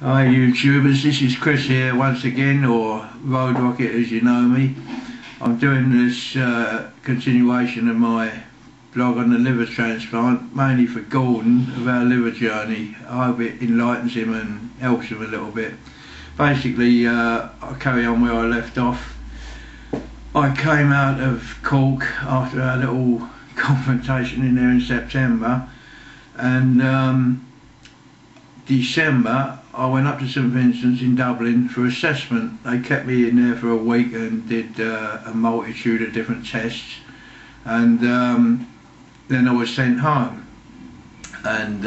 Hi YouTubers, this is Chris here once again, or Road Rocket as you know me. I'm doing this continuation of my blog on the liver transplant, mainly for Gordon, of our liver journey. I hope it enlightens him and helps him a little bit. Basically, I'll carry on where I left off. I came out of Cork after our little confrontation in there in September, and December I went up to St Vincent's in Dublin for assessment. They kept me in there for a week and did a multitude of different tests, and then I was sent home. And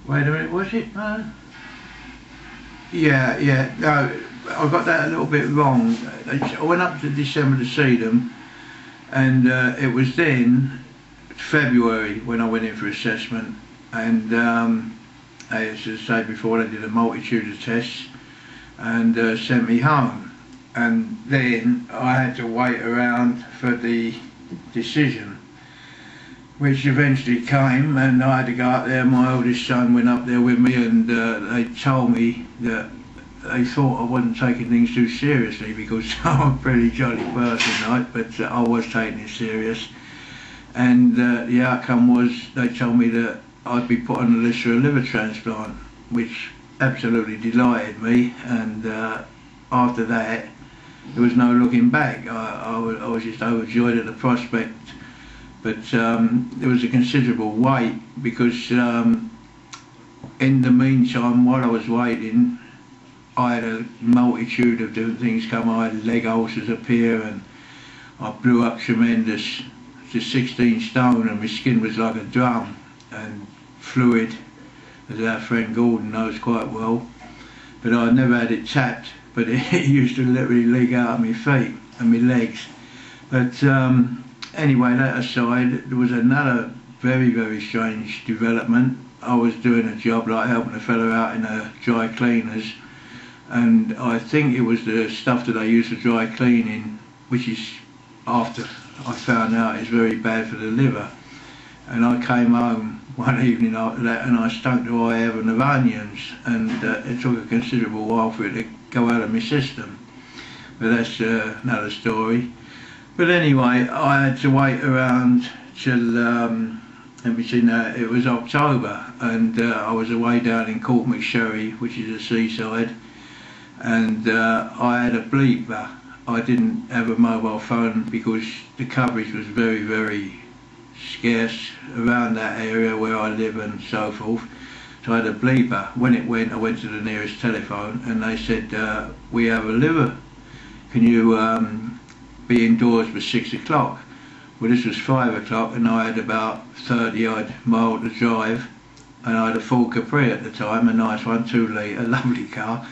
wait a minute, was it? Yeah, no, I got that a little bit wrong. I went up to December to see them, and it was then February when I went in for assessment. And as I said before, they did a multitude of tests and sent me home. And then I had to wait around for the decision, which eventually came, and I had to go up there. My oldest son went up there with me, and they told me that they thought I wasn't taking things too seriously, because I'm a pretty jolly person, right? But I was taking it serious. And the outcome was, they told me that I'd be put on the list for a liver transplant, which absolutely delighted me. And after that, there was no looking back. I was just overjoyed at the prospect. But there was a considerable wait, because in the meantime, while I was waiting, I had a multitude of different things come. I had leg ulcers appear, and I blew up tremendous to 16 stone, and my skin was like a drum, and fluid, as our friend Gordon knows quite well. But I never had it tapped, but it used to literally leak out of my feet and my legs. But anyway, that aside, there was another very, very strange development. I was doing a job like helping a fella out in a dry cleaners, and I think it was the stuff that they use for dry cleaning, which is, after I found out, is very bad for the liver. And I came home one evening after that, and I stunk to high heaven of onions, and it took a considerable while for it to go out of my system. But that's another story. But anyway, I had to wait around till, let me see now, it was October, and I was away down in Cork McSherry, which is a seaside, and I had a bleeper. I didn't have a mobile phone because the coverage was very, very scarce around that area where I live and so forth. So I had a bleeper. When it went, I went to the nearest telephone, and they said, we have a liver. Can you be indoors for 6 o'clock? Well, this was 5 o'clock, and I had about 30 odd mile to drive, and I had a Ford Capri at the time, a nice one, 2 litre, lovely car.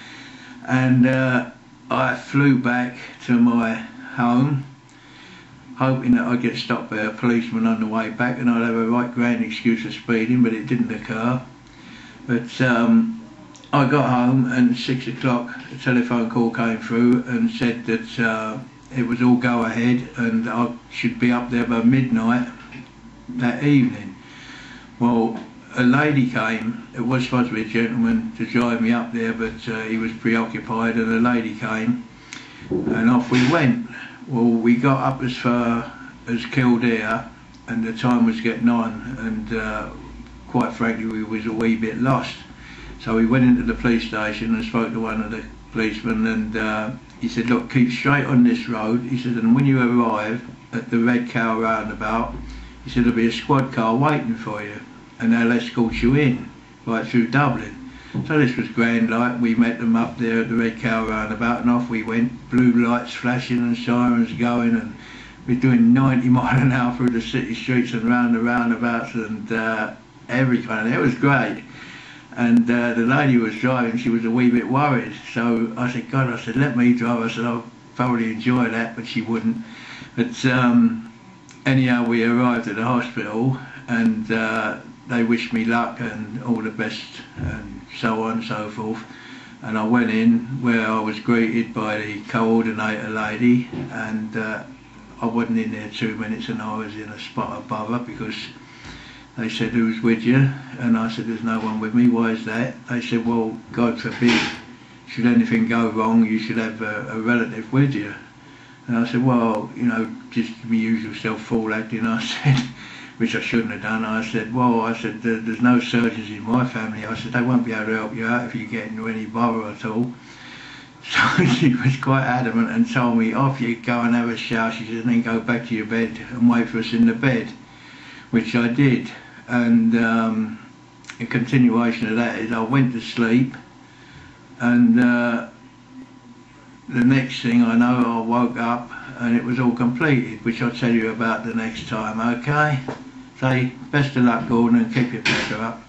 And I flew back to my home, hoping that I'd get stopped by a policeman on the way back, and I'd have a right grand excuse for speeding, but it didn't occur. But I got home, and 6 o'clock a telephone call came through and said that it was all go ahead, and I should be up there by midnight that evening. Well, a lady came. It was supposed to be a gentleman to drive me up there, but he was preoccupied, and a lady came, and off we went. Well, we got up as far as Kildare, and the time was getting on, and quite frankly we was a wee bit lost. So we went into the police station and spoke to one of the policemen, and he said, look, keep straight on this road. He said, and when you arrive at the Red Cow roundabout, he said, there'll be a squad car waiting for you, and they'll escort you in right through Dublin. So this was grand like. We met them up there at the Red Cow roundabout, and off we went, blue lights flashing and sirens going, and we're doing 90 miles an hour through the city streets and round the roundabouts and everything. It was great. And the lady who was driving, she was a wee bit worried, so I said, God, I said, let me drive. I said, I'll thoroughly enjoy that, but she wouldn't. But anyhow, we arrived at the hospital, and they wished me luck and all the best and so on and so forth. And I went in, where I was greeted by the coordinator lady, and I wasn't in there 2 minutes, and I was in a spot above her, because They said, who's with you? And I said, there's no one with me. Why is that? They said, well, God forbid, should anything go wrong, you should have a relative with you. And I said, well, you know, just my usual self-fool acting. I said, which I shouldn't have done. I said, well, there's no surgeons in my family. I said, they won't be able to help you out if you get into any bother at all. So she was quite adamant and told me, off you go and have a shower, she said, and then go back to your bed and wait for us in the bed, which I did. And a continuation of that is I went to sleep, and the next thing I know, I woke up and it was all completed, which I'll tell you about the next time, okay? So, best of luck, Gordon, and keep your pressure up.